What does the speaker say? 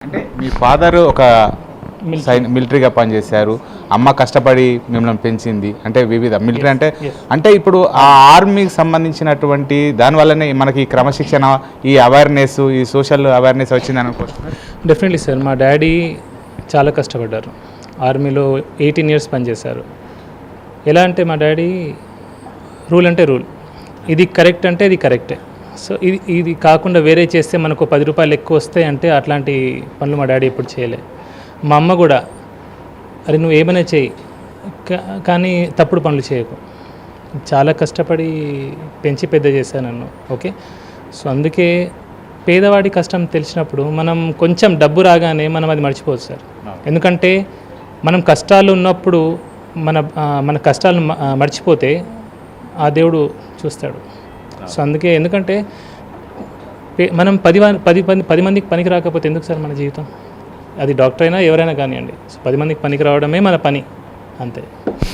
అంటే మీ ఫాదర్ ఒక మిలిటరీగా పనిచేశారు, అమ్మ కష్టపడి మిమ్మల్ని పెంచింది, అంటే వివిధ మిలిటరీ అంటే ఇప్పుడు ఆ ఆర్మీకి సంబంధించినటువంటి దానివల్లనే మనకి క్రమశిక్షణ, ఈ అవేర్నెస్, ఈ సోషల్ అవేర్నెస్ వచ్చింది అనుకోవచ్చు. డెఫినెట్లీ సార్, మా డాడీ చాలా కష్టపడ్డారు. ఆర్మీలో 18 years పనిచేశారు. ఎలా అంటే మా డాడీ రూల్ అంటే రూల్, ఇది కరెక్ట్ అంటే ఇది కరెక్టే. సో ఇది కాకుండా వేరే చేస్తే మనకు 10 రూపాయలు ఎక్కువ వస్తాయి అంటే అట్లాంటి పనులు మా డాడీ ఎప్పుడు చేయలే. మా అమ్మ కూడా, అరే నువ్వు ఏమైనా చేయి కానీ తప్పుడు పనులు చేయకు, చాలా కష్టపడి పెంచి పెద్ద చేశాను నన్ను. ఓకే, సో అందుకే పేదవాడి కష్టం తెలిసినప్పుడు మనం కొంచెం డబ్బు రాగానే మనం అది మర్చిపోవచ్చు సార్. ఎందుకంటే మనం కష్టాలు ఉన్నప్పుడు మన కష్టాలను మర్చిపోతే ఆ దేవుడు చూస్తాడు. సో అందుకే, ఎందుకంటే మనం 10 మందికి పనికి రాకపోతే ఎందుకు సార్ మన జీవితం? అది డాక్టర్ అయినా ఎవరైనా కానివ్వండి. సో 10 మందికి పనికి రావడమే మన పని, అంతే.